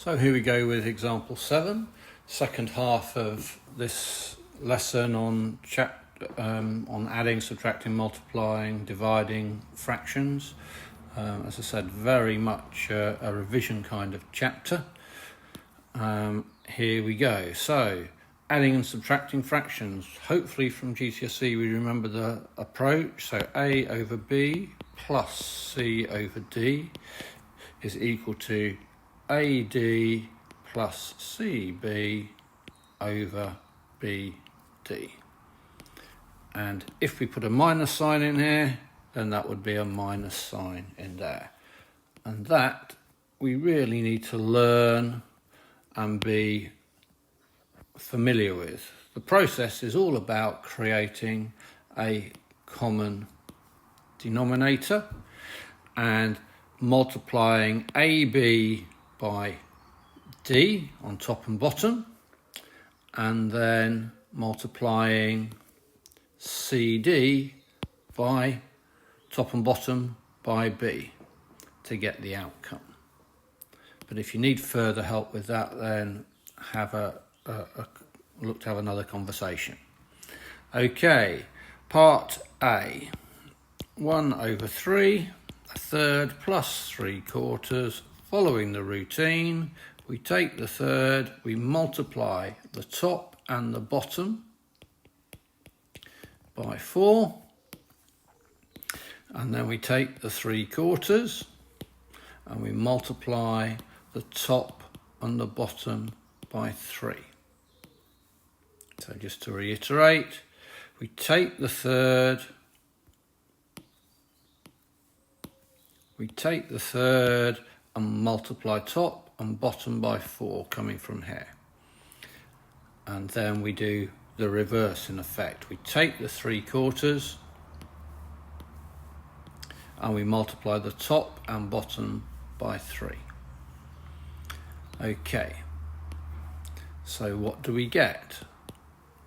So here we go with example 7, second half of this lesson on adding, subtracting, multiplying, dividing fractions. As I said, very much a revision kind of chapter. Here we go. So adding and subtracting fractions. Hopefully from GCSE we remember the approach. So A over B plus C over D is equal to AD plus CB over BD. And if we put a minus sign in here, then that would be a minus sign in there. And that we really need to learn and be familiar with. The process is all about creating a common denominator and multiplying AB by D on top and bottom, and then multiplying CD by top and bottom by B to get the outcome. But if you need further help with that, then have look to have another conversation. Okay, part A. 1 over 3, a third plus 3/4. Following the routine, we take the third, we multiply the top and the bottom by 4, and then we take the 3/4 and we multiply the top and the bottom by 3. So just to reiterate, we take the third, and multiply top and bottom by 4 coming from here. And then we do the reverse in effect. We take the 3/4 and we multiply the top and bottom by 3. Okay, so what do we get?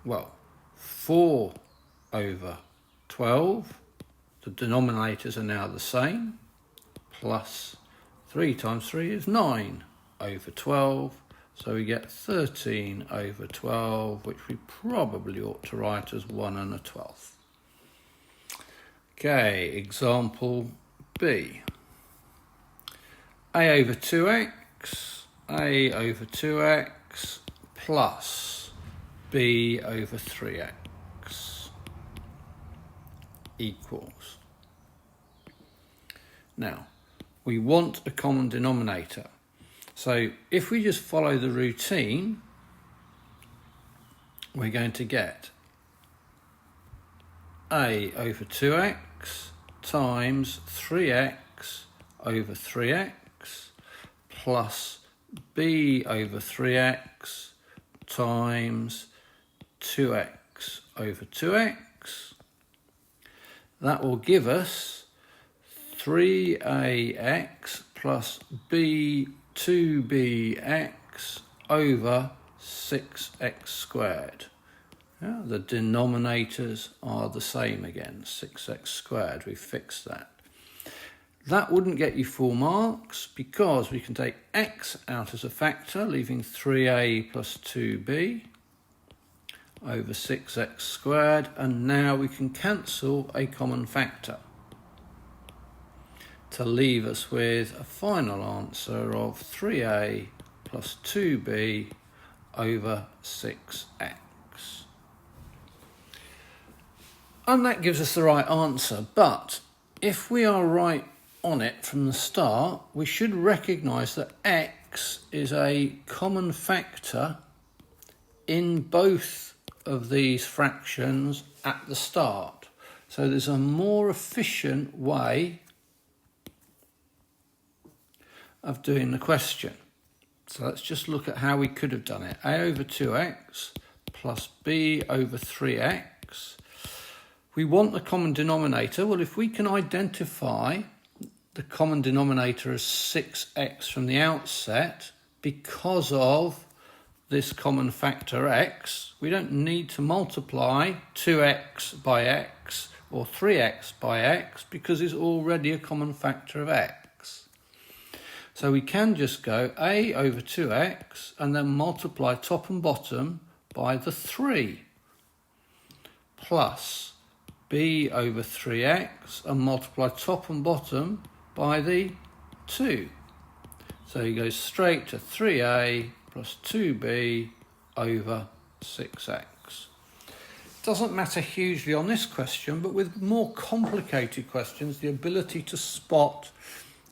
Well, 4 over 12, the denominators are now the same, plus 3 times 3 is 9 over 12, so we get 13 over 12, which we probably ought to write as 1 1/12. Okay, example B. A over 2x plus B over 3x equals. Now, we want a common denominator. So if we just follow the routine, we're going to get A over 2x times 3x over 3x plus B over 3x times 2x over 2x. That will give us 3ax plus 2bx over 6x squared. Yeah, the denominators are the same again, 6x squared, we fixed that. That wouldn't get you full marks because we can take x out as a factor, leaving 3a plus 2b over 6x squared, and now we can cancel a common factor to leave us with a final answer of 3a plus 2b over 6x. And that gives us the right answer, but if we are right on it from the start, we should recognise that x is a common factor in both of these fractions at the start. So there's a more efficient way of doing the question. So let's just look at how we could have done it. A over 2x plus b over 3x. We want the common denominator. Well, if we can identify the common denominator as 6x from the outset because of this common factor x, we don't need to multiply 2x by x or 3x by x because it's already a common factor of x. So we can just go a over 2x and then multiply top and bottom by the 3 plus b over 3x and multiply top and bottom by the 2. So you go straight to 3a plus 2b over 6x. Doesn't matter hugely on this question, but with more complicated questions, the ability to spot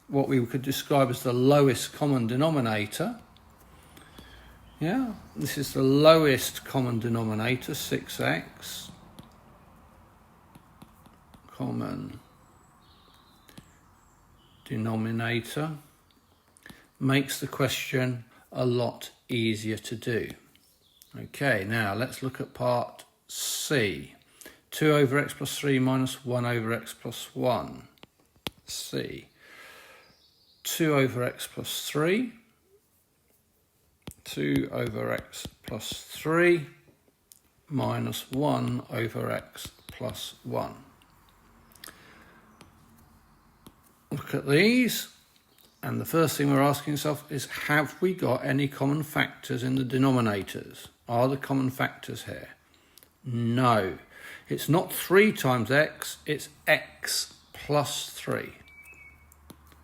what we could describe as the lowest common denominator. Yeah, this is the lowest common denominator, 6x. Common denominator makes the question a lot easier to do. Okay, now let's look at part C. 2 over x plus 3 minus 1 over x plus 1. C. 2 over x plus 3. 2 over x plus 3 minus 1 over x plus 1. Look at these, and the first thing we're asking ourselves is, have we got any common factors in the denominators? Are there common factors here? No. It's not 3 times x, it's x plus 3.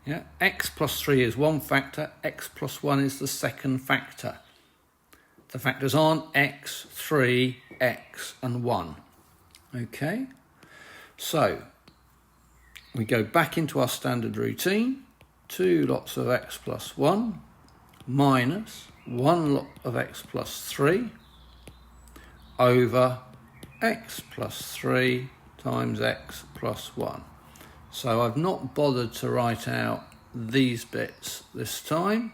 Yeah, x plus 3 is one factor, x plus 1 is the second factor. The factors aren't x, 3, x and 1. Okay, so we go back into our standard routine. 2 lots of x plus 1 minus 1 lot of x plus 3 over x plus 3 times x plus 1. So I've not bothered to write out these bits this time,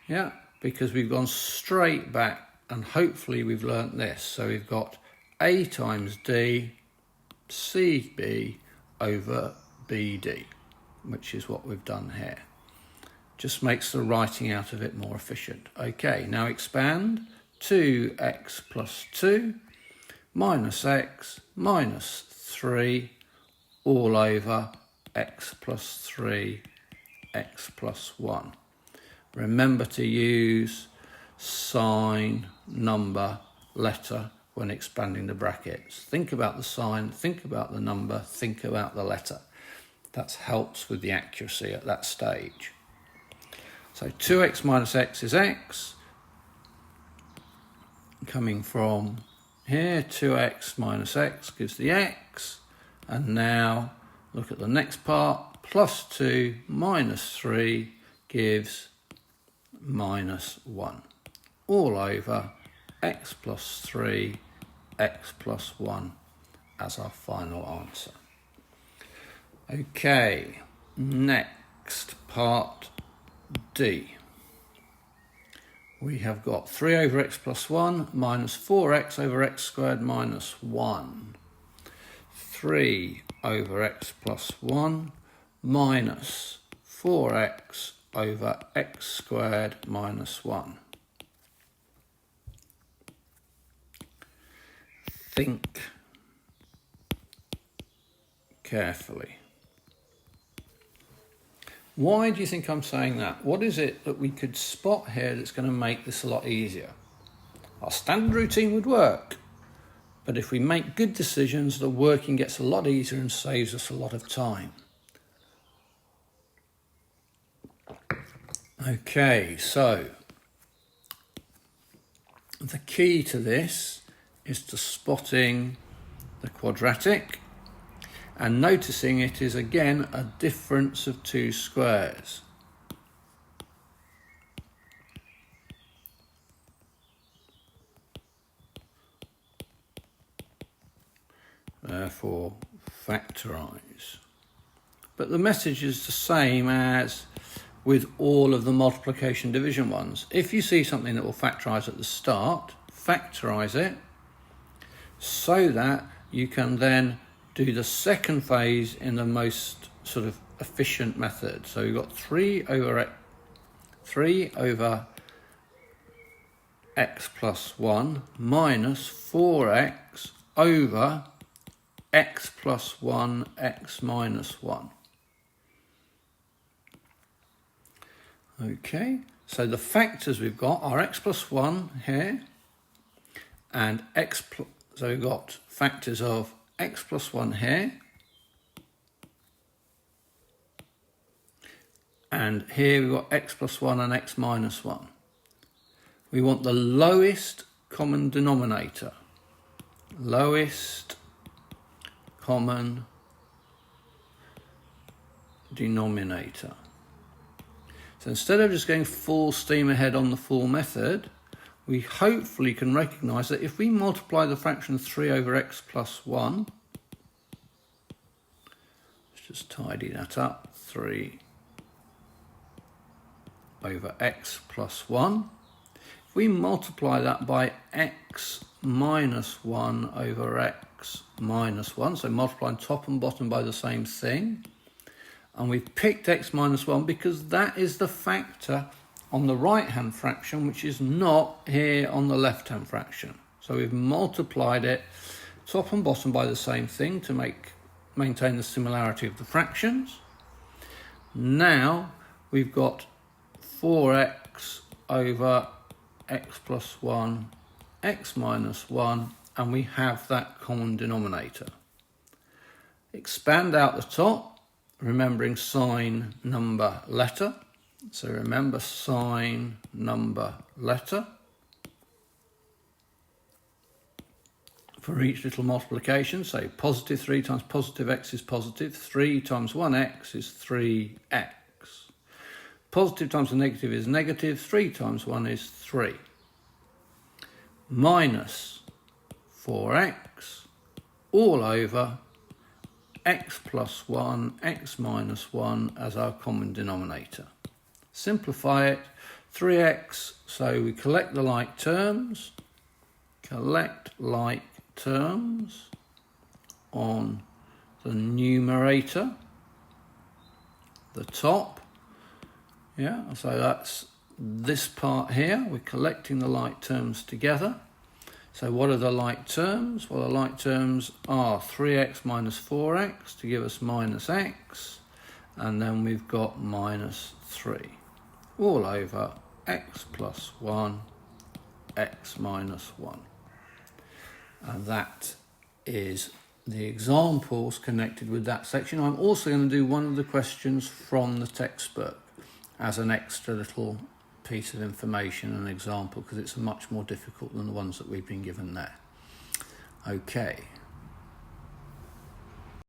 yeah, because we've gone straight back and hopefully we've learnt this. So we've got a times d cb over bd, which is what we've done here. Just makes the writing out of it more efficient. Okay, now expand. 2x plus 2 minus x minus 3 all over x plus 3, x plus 1. Remember to use sign, number, letter when expanding the brackets. Think about the sign, think about the number, think about the letter. That helps with the accuracy at that stage. So 2x minus x is x. Coming from here, 2x minus x gives the x. And now look at the next part. Plus 2 minus 3 gives minus 1. All over x plus 3, x plus 1 as our final answer. Okay, next part D. We have got 3 over x plus 1 minus 4x over x squared minus 1. 3 over x plus 1 minus 4x over x squared minus 1. Think carefully. Why do you think I'm saying that? What is it that we could spot here that's going to make this a lot easier? Our standard routine would work, but if we make good decisions, the working gets a lot easier and saves us a lot of time. Okay, so the key to this is to spotting the quadratic and noticing it is again a difference of 2 squares. Therefore, factorise. But the message is the same as with all of the multiplication division ones. If you see something that will factorise at the start, factorise it so that you can then do the second phase in the most sort of efficient method. So we've got 3 over x plus 1 minus 4x over x plus 1, x minus 1. Okay, so the factors we've got are x plus 1 here, and so we've got factors of x plus 1 here, and here we've got x plus 1 and x minus 1. We want the lowest common denominator. Lowest common denominator. So instead of just going full steam ahead on the full method, we hopefully can recognise that if we multiply the fraction 3 over x plus 1, let's just tidy that up, 3 over x plus 1. If we multiply that by x minus 1 over x minus 1, so multiplying top and bottom by the same thing, and we've picked x minus 1 because that is the factor on the right-hand fraction which is not here on the left-hand fraction. So we've multiplied it top and bottom by the same thing to maintain the similarity of the fractions. Now we've got 4x over x plus 1, x minus 1, and we have that common denominator. Expand out the top, remembering sign, number, letter. So remember sign, number, letter. For each little multiplication, say positive 3 times positive x is positive, 3 times 1x is 3x. Positive times a negative is negative, 3 times 1 is 3. Minus 4x all over x plus 1, x minus 1 as our common denominator. Simplify it, 3x, so we collect the like terms, on the numerator, the top. Yeah, so that's this part here. We're collecting the like terms together. So what are the like terms? Well, the like terms are 3x minus 4x to give us minus x, and then we've got minus 3 all over x plus 1, x minus 1. And that is the examples connected with that section. I'm also going to do one of the questions from the textbook as an extra little piece of information, an example, because it's much more difficult than the ones that we've been given there. Okay.